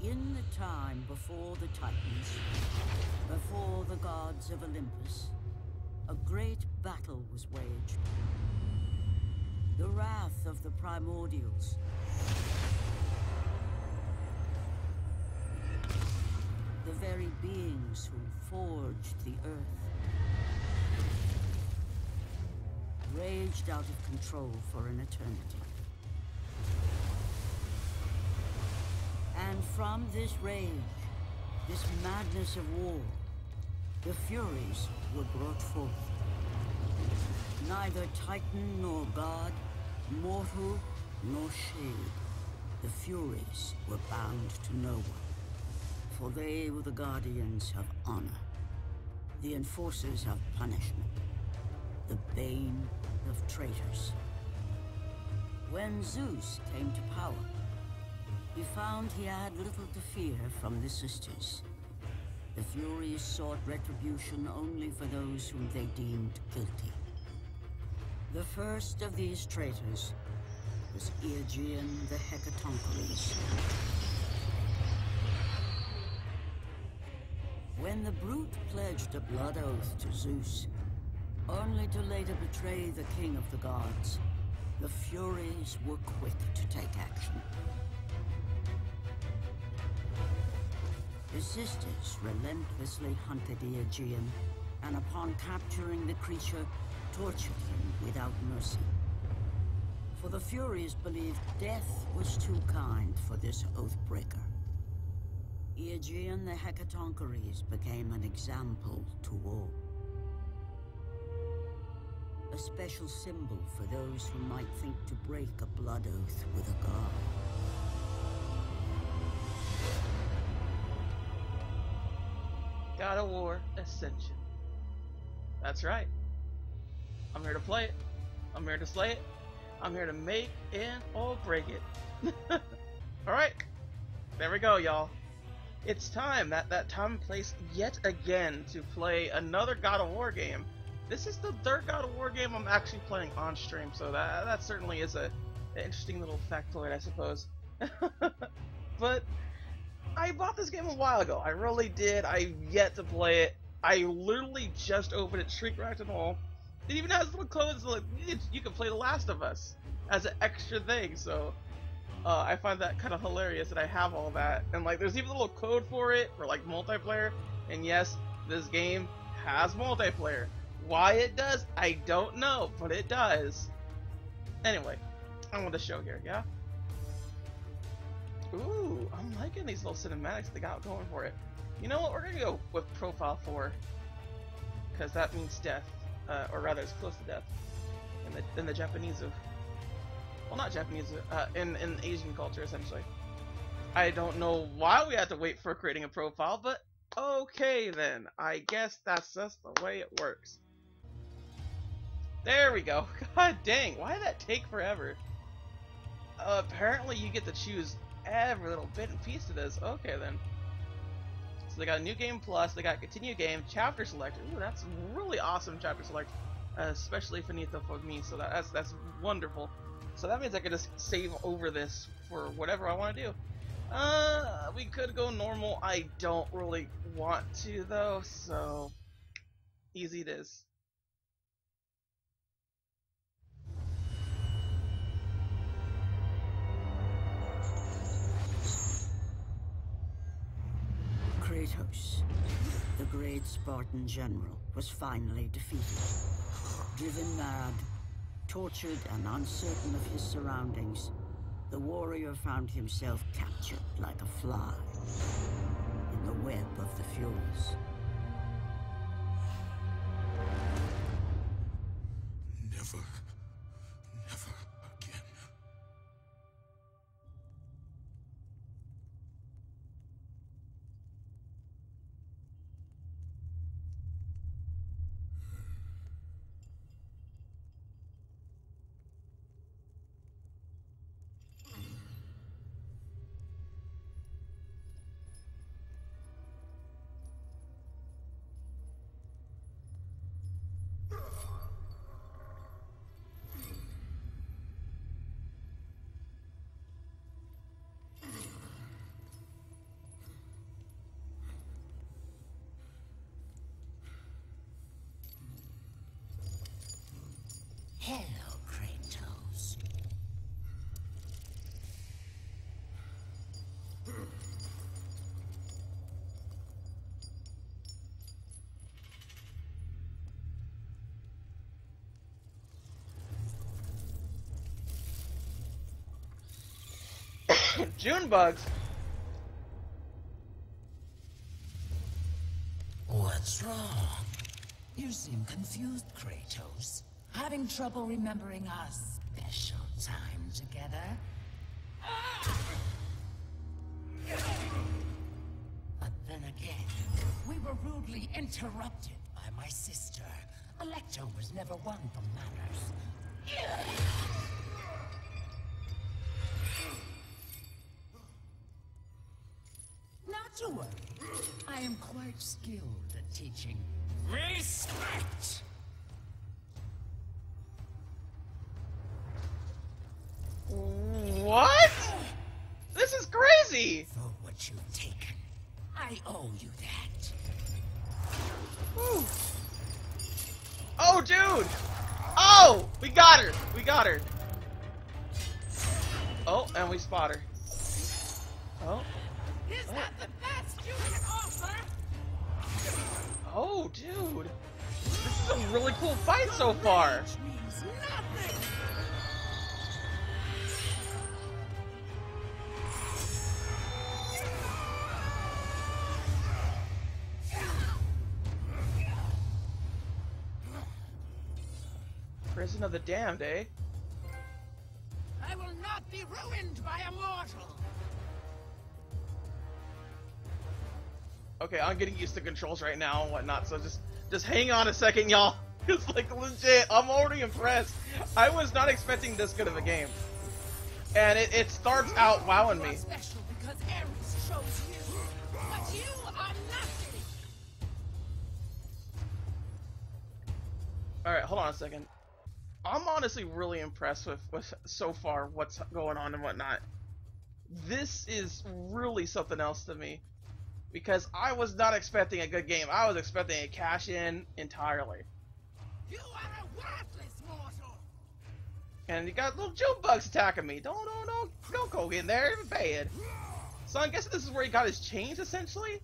In the time before the Titans, before the gods of Olympus, a great battle was waged. The wrath of the primordials. The very beings who forged the earth. Raged out of control for an eternity. And from this rage, this madness of war, the Furies were brought forth. Neither Titan nor god, mortal nor shade, the Furies were bound to no one. For they were the guardians of honor, the enforcers of punishment, the bane of traitors. When Zeus came to power, he found he had little to fear from the sisters. The Furies sought retribution only for those whom they deemed guilty. The first of these traitors was Aegean the Hecatoncheires. When the brute pledged a blood oath to Zeus, only to later betray the king of the gods, the Furies were quick to take action. The sisters relentlessly hunted Aegean, and upon capturing the creature, tortured him without mercy. For the Furies believed death was too kind for this oath-breaker. Aegean the Hecatoncheires became an example to all. A special symbol for those who might think to break a blood oath with a god. God of War Ascension. That's right. I'm here to play it. I'm here to slay it. I'm here to make and or break it. Alright. There we go, y'all. It's time, that time and place yet again to play another God of War game. This is the third God of War game I'm actually playing on stream, so that certainly is an interesting little factoid, I suppose. But I bought this game a while ago. I really did. I've yet to play it. I literally just opened it, shrink wrapped and all. It even has little codes like you can play The Last of Us as an extra thing. So I find that kind of hilarious that I have all that. And like, there's even a little code for it for like multiplayer. And yes, this game has multiplayer. Why it does, I don't know, but it does. Anyway, I want to show here, yeah. Ooh, I'm liking these little cinematics they got going for it. You know what? We're gonna go with Profile 4, because that means death, or rather, it's close to death in the Japanese of, well, not Japanese, in Asian culture essentially. I don't know why we had to wait for creating a profile, but okay then. I guess that's just the way it works. There we go. God dang, why did that take forever? Apparently you get to choose every little bit and piece of this. Okay then. So they got a new game plus, they got continue game, chapter select. Ooh, that's really awesome chapter select, especially finito for me. So that's wonderful. So that means I can just save over this for whatever I want to do. We could go normal. I don't really want to though, so easy it is. Kratos, the great Spartan general, was finally defeated. Driven mad, tortured and uncertain of his surroundings, the warrior found himself captured like a fly in the web of the Furies. Never, never again. June bugs. What's wrong? You seem confused, Kratos. Having trouble remembering our special time together? But then again, we were rudely interrupted by my sister. Electo was never one for manners. Not to worry. I am quite skilled at teaching respect. What? This is crazy! For what you've taken, I owe you that. Whew. Oh, dude! Oh! We got her! We got her! Oh, and we spot her. Oh. Is that the best you can offer? Oh, dude! This is a really cool fight so far! Which means nothing. Prison of the Damned, eh? I will not be ruined by a mortal. Okay, I'm getting used to controls right now and whatnot, so just hang on a second, y'all. It's like legit, I'm already impressed. I was not expecting this good of a game. And it starts out wowing me. Special because Ares chose you, but you are nothing. Alright, hold on a second. I'm honestly really impressed with so far what's going on and whatnot. This is really something else to me. Because I was not expecting a good game. I was expecting a cash-in entirely. You are a worthless mortal. And you got little June bugs attacking me. Don't go in there. It's bad. So I'm guessing this is where he got his chains, essentially?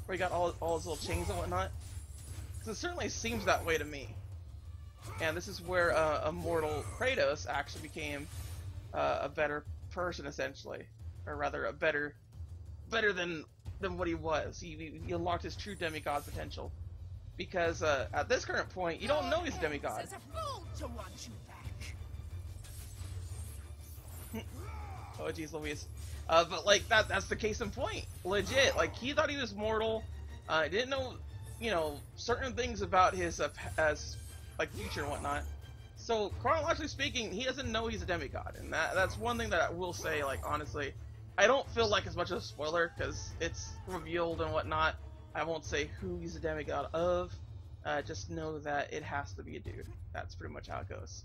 Where he got all his little chains and whatnot? Because it certainly seems that way to me. And this is where immortal Kratos actually became a better person, essentially. Or rather, a better than what he was. He unlocked his true demigod potential. Because at this current point, you don't know he's a demigod. It's a fool to want you back. Oh jeez Louise. But like that's the case in point. Legit. Like he thought he was mortal. Didn't know, you know, certain things about his as like future and whatnot. So chronologically speaking, he doesn't know he's a demigod, and that's one thing that I will say. Like honestly, I don't feel like as much of a spoiler because it's revealed and whatnot. I won't say who he's a demigod of. Just know that it has to be a dude. That's pretty much how it goes.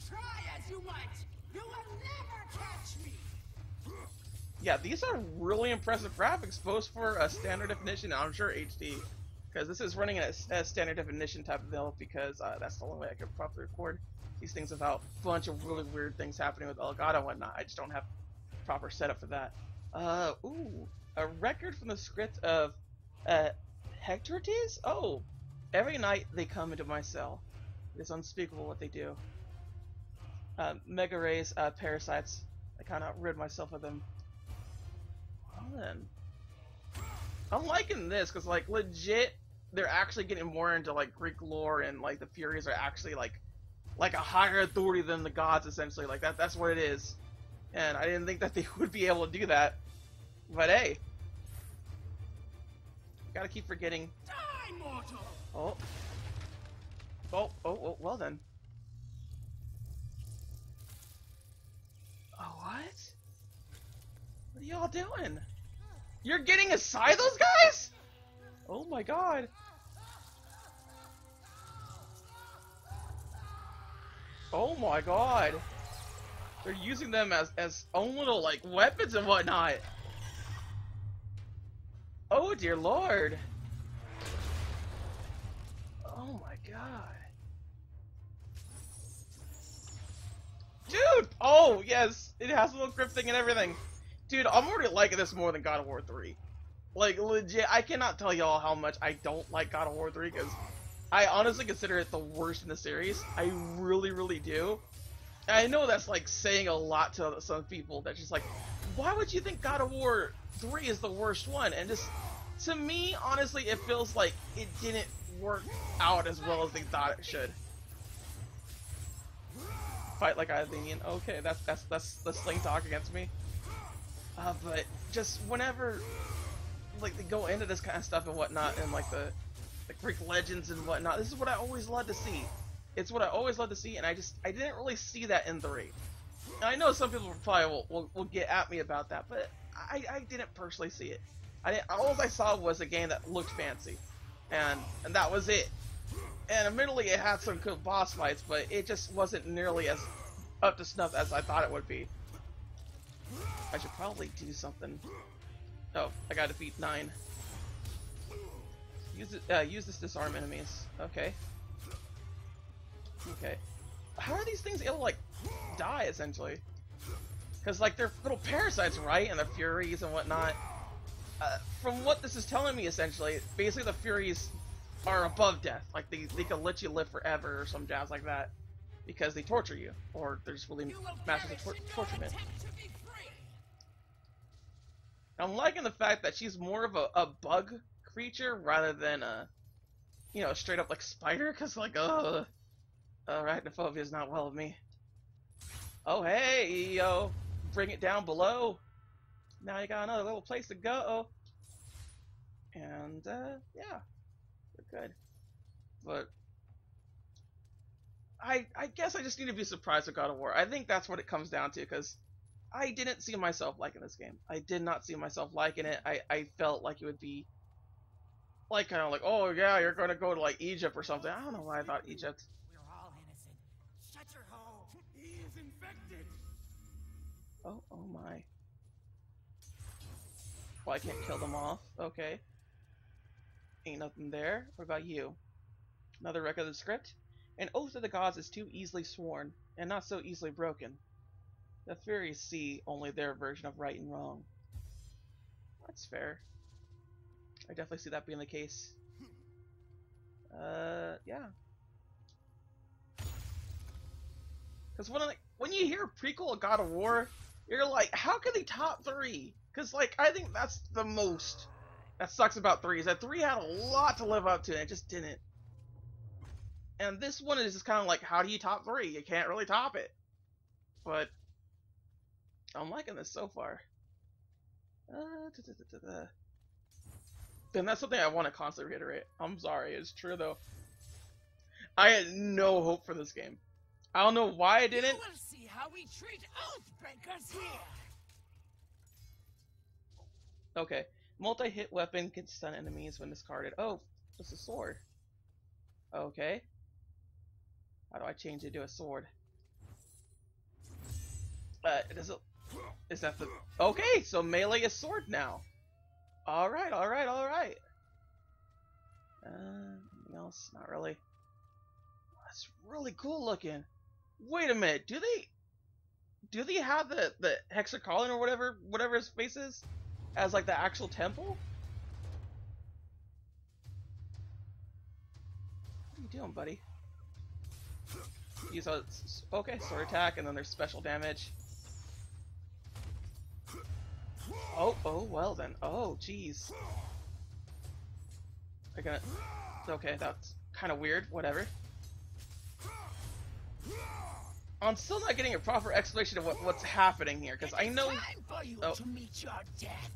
Try as you might, you will never catch me. Yeah, these are really impressive graphics, both for a standard definition and I'm sure HD. Because this is running at a standard definition type of build because that's the only way I can properly record these things without a bunch of really weird things happening with Elgato and whatnot. I just don't have proper setup for that. Ooh, a record from the script of Hectorides? Oh, every night they come into my cell. It is unspeakable what they do. Mega rays, parasites. I kind of rid myself of them. Well then, I'm liking this because like legit, they're actually getting more into like Greek lore and like the Furies are actually like a higher authority than the gods essentially. Like that's what it is. And I didn't think that they would be able to do that. But hey, gotta keep forgetting. Die, mortal. Oh, well then. Oh, what? What are y'all doing? You're getting aside those guys? Oh my god. Oh my god. They're using them as own little like weapons and whatnot. Oh dear lord. Oh my god. Dude! Oh yes! It has a little grip thing and everything. Dude, I'm already liking this more than God of War 3. Like legit, I cannot tell y'all how much I don't like God of War 3 because I honestly consider it the worst in the series. I really, really do. I know that's like saying a lot to some people. That's just like, why would you think God of War 3 is the worst one? And just, to me, honestly, it feels like it didn't work out as well as they thought it should. Fight like Athenian. Okay, that's sling talk against me. But just whenever, like, they go into this kind of stuff and whatnot, and like the Greek legends and whatnot, this is what I always love to see. It's what I always love to see, and I didn't really see that in 3. And I know some people probably will get at me about that, but I didn't personally see it. All I saw was a game that looked fancy, and that was it. And admittedly, it had some good boss fights, but it just wasn't nearly as up to snuff as I thought it would be. I should probably do something. Oh, I gotta defeat 9. Use this to disarm enemies. Okay. Okay. How are these things able to, like, die, essentially? Because, like, they're little parasites, right? And the Furies and whatnot. From what this is telling me, essentially, basically the Furies are above death. Like, they can let you live forever or some jazz like that. Because they torture you. Or they're just really masters of torturement. I'm liking the fact that she's more of a bug creature rather than a, you know, straight up like spider. Because, like, arachnophobia is not well with me. Oh, hey, yo. Bring it down below. Now you got another little place to go. And, yeah. We're good. But I guess I just need to be surprised with God of War. I think that's what it comes down to, because I didn't see myself liking this game. I did not see myself liking it. I felt like it would be like, kind of like, oh yeah, you're gonna go to like Egypt or something. I don't know why I thought Egypt. We're all innocent. Shut your hole. He is infected. Oh my. Well, I can't kill them off. Okay. Ain't nothing there. What about you? Another record of the script? An oath of the gods is too easily sworn, and not so easily broken. The Furies see only their version of right and wrong. That's fair. I definitely see that being the case. Yeah. Because when you hear prequel of God of War, you're like, how can they top 3? Because, like, I think that's the most that sucks about 3, is that 3 had a lot to live up to, and it just didn't. And this one is just kind of like, how do you top 3? You can't really top it. But I'm liking this so far. And that's something I want to constantly reiterate. I'm sorry, it's true though. I had no hope for this game. I don't know why I didn't. You will see how we treat Oathbreakers here. Okay. Multi-hit weapon can stun enemies when discarded. Oh, just a sword. Okay. How do I change it to a sword? Is that the... Okay, so melee is sword now. Alright. Anything else? Not really. That's really cool looking. Wait a minute, do they have the hexacolon or whatever his face is as like the actual temple? What are you doing, buddy? Use a okay, sword attack, and then there's special damage. Oh, well then. Oh, jeez. Okay, that's kind of weird. Whatever. I'm still not getting a proper explanation of what's happening here, because I know. Time for you to meet your death.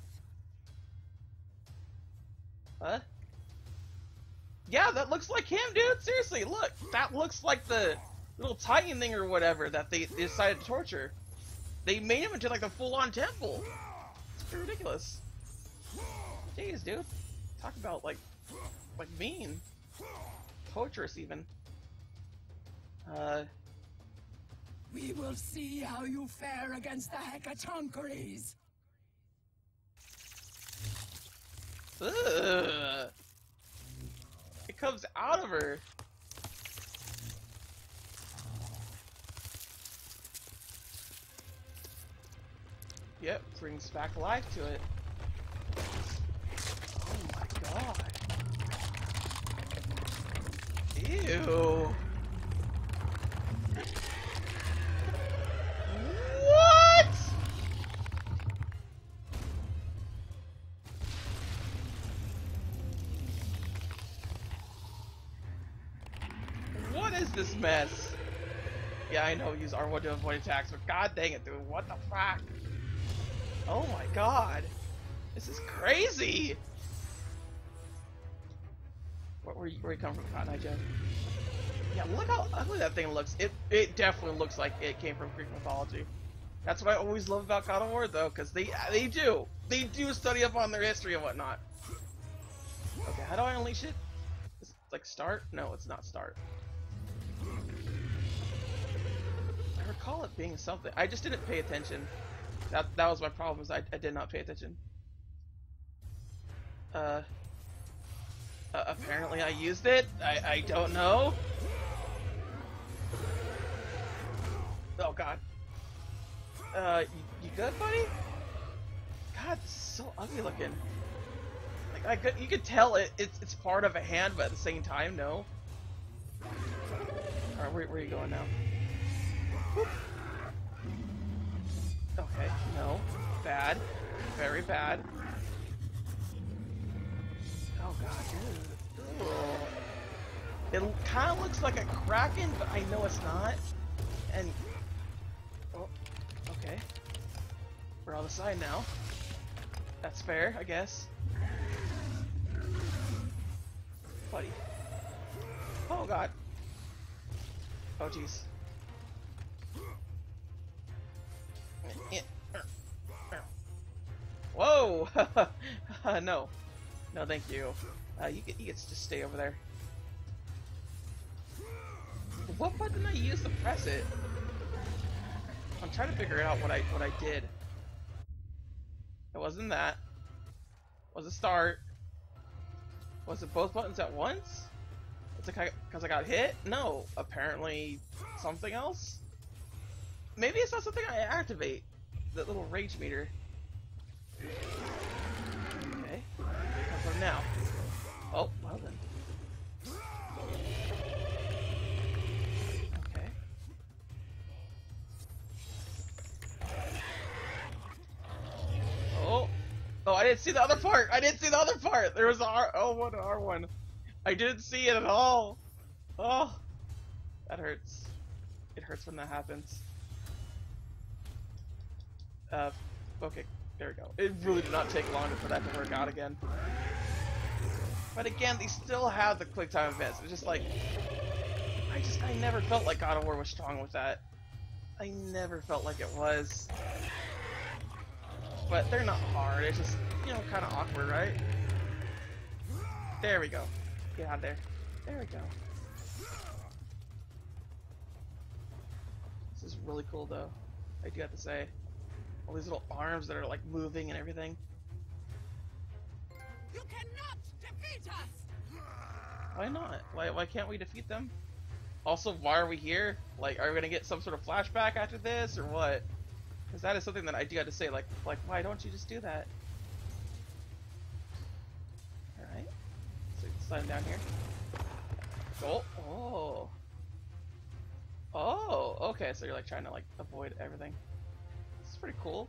Huh? Yeah, that looks like him, dude. Seriously, look. That looks like the little Titan thing or whatever that they decided to torture. They made him into like the full-on temple. It's pretty ridiculous. Jeez, dude. Talk about like mean. Torturous even. We will see how you fare against the Hecatoncheires. Ugh. It comes out of her. Yep, brings back life to it. Oh my god. Ew. this mess? Yeah, I know, use R1 to avoid attacks, but god dang it, dude, what the fuck? Oh my god. This is crazy! Where you come from, Cotton Eye Joe? Yeah, look how ugly that thing looks. It definitely looks like it came from Greek mythology. That's what I always love about God of War, though, because they do study up on their history and whatnot. Okay, how do I unleash it? Is it like start? No, it's not start. I recall it being something. I just didn't pay attention. That was my problem. Is I did not pay attention. Apparently I used it. I don't know. Oh god. You good, buddy? God, this is so ugly looking. Like you could tell it's part of a hand, but at the same time, no. All right, where are you going now? Whoop. Okay, no, bad, very bad. Oh god, dude. It kind of looks like a kraken, but I know it's not. And oh, okay, we're on the side now. That's fair, I guess. Buddy. Oh god. Oh jeez. Whoa! No. No, thank you. You can just stay over there. What button did I use to press it? I'm trying to figure out what I did. It wasn't that. Was it start? Was it both buttons at once? Was it because I got hit? No. Apparently something else? Maybe it's not something I activate. That little rage meter. Okay. Here it comes from now. Oh, well then. Okay. Oh. Oh, I didn't see the other part! I didn't see the other part! There was a R1 and R1. I didn't see it at all! Oh. That hurts. It hurts when that happens. Okay. There we go. It really did not take long for that to work out again. But again, they still have the quick time events. It's just like, I never felt like God of War was strong with that. I never felt like it was. But they're not hard. It's just, you know, kind of awkward, right? There we go. Get out of there. There we go. This is really cool, though. I do have to say. All these little arms that are like moving and everything. You cannot defeat us! Why not? Why can't we defeat them? Also, why are we here? Like, are we gonna get some sort of flashback after this, or what? Because that is something that I do have to say. Like, why don't you just do that? All right. So slide him down here. Oh. Oh. Okay. So you're like trying to like avoid everything. Pretty cool.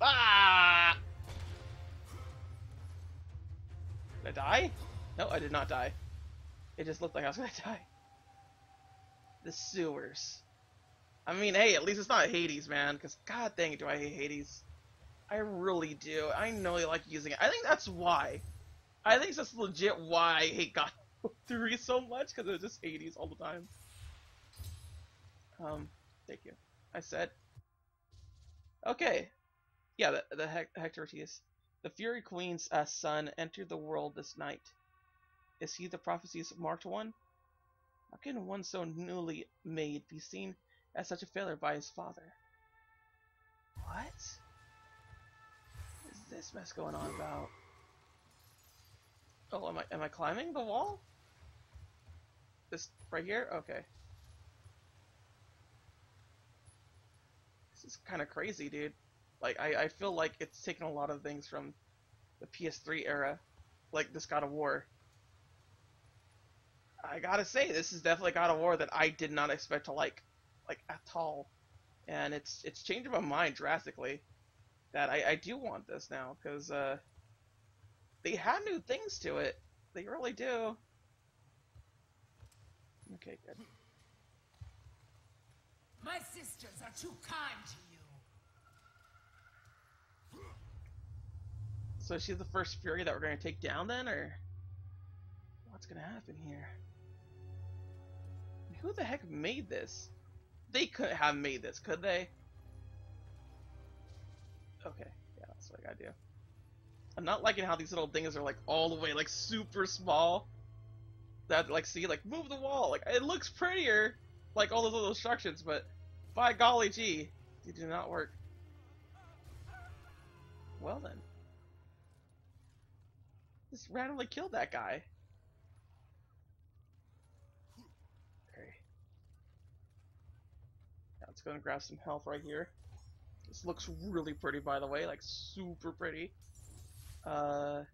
Ah! Did I die? No, I did not die. It just looked like I was gonna die. The sewers. I mean, hey, at least it's not Hades, man. Because god dang it, do I hate Hades. I really do. I know you like using it. I think that's why. I think that's legit why I hate God of War 3 so much, because it's just Hades all the time. Thank you. I said. Okay. Yeah, the Hector Ortiz. The Fury Queen's son entered the world this night. Is he the prophecy's marked one? How can one so newly made be seen as such a failure by his father? What? What is this mess going on about? Oh, am I climbing the wall? This right here? Okay. This is kind of crazy, dude. Like, I feel like it's taken a lot of things from the PS3 era, like this God of War. I gotta say, this is definitely God of War that I did not expect to like at all. And it's changing my mind drastically that I do want this now, because they have new things to it. They really do. Okay, good. My sisters are too kind to you. So is she the first Fury that we're going to take down then, or what's going to happen here? Who the heck made this? They couldn't have made this, could they? Okay, yeah, that's what I gotta do. I'm not liking how these little things are like all the way like super small. That like, see, like move the wall. Like it looks prettier, like all those little instructions, but by golly gee, they do not work. Well then, just randomly killed that guy. Okay, yeah, let's go and grab some health right here. This looks really pretty, by the way, like super pretty. Can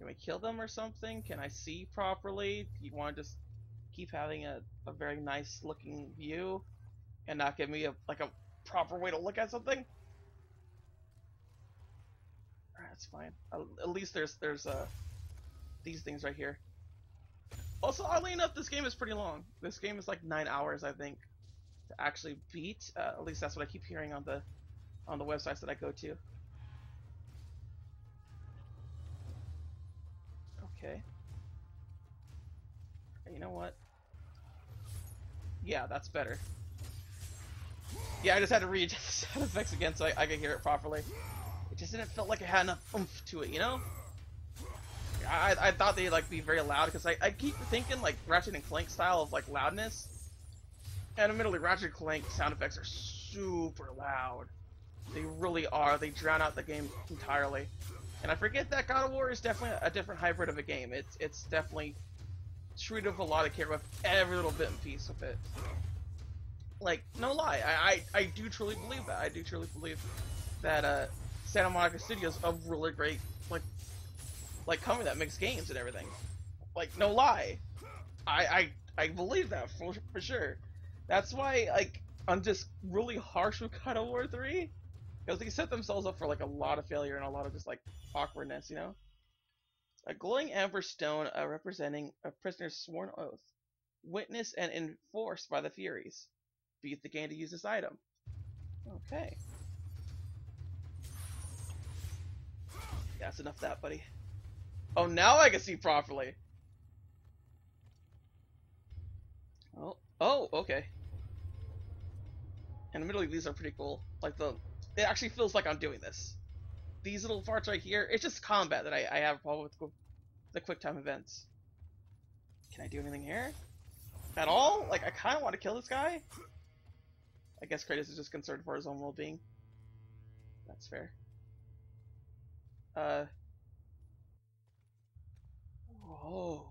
we kill them or something? Can I see properly? Do you want to just keep having a very nice looking view and not give me a proper way to look at something? Alright, that's fine. At least there's these things right here. Also, oddly enough, this game is pretty long. This game is like 9 hours, I think, to actually beat. At least that's what I keep hearing on the websites that I go to. Okay. You know what? Yeah, that's better. Yeah, I just had to read the sound effects again so I could hear it properly. It just didn't feel like it had enough oomph to it, you know? I thought they'd like be very loud because I keep thinking like Ratchet and Clank style of like loudness. And admittedly, Ratchet and Clank sound effects are super loud. They really are. They drown out the game entirely. And I forget that God of War is definitely a different hybrid of a game. It's definitely treated with a lot of care with every little bit and piece of it. Like, no lie, I do truly believe that. I do truly believe that Santa Monica Studios a really great like company that makes games and everything. Like, no lie, I believe that for sure. That's why like I'm just really harsh with God of War 3 because they set themselves up for like a lot of failure and a lot of just like awkwardness, you know. A glowing amber stone representing a prisoner's sworn oath, witnessed and enforced by the Furies. Beat the game to use this item. Okay. Yeah, that's enough of that, buddy. Oh, now I can see properly. Oh, okay. And admittedly, these are pretty cool. Like it actually feels like I'm doing this. These little parts right here, it's just combat that I have a problem with the quick time events. Can I do anything here? At all? Like, I kind of want to kill this guy. I guess Kratos is just concerned for his own well-being. That's fair. Whoa.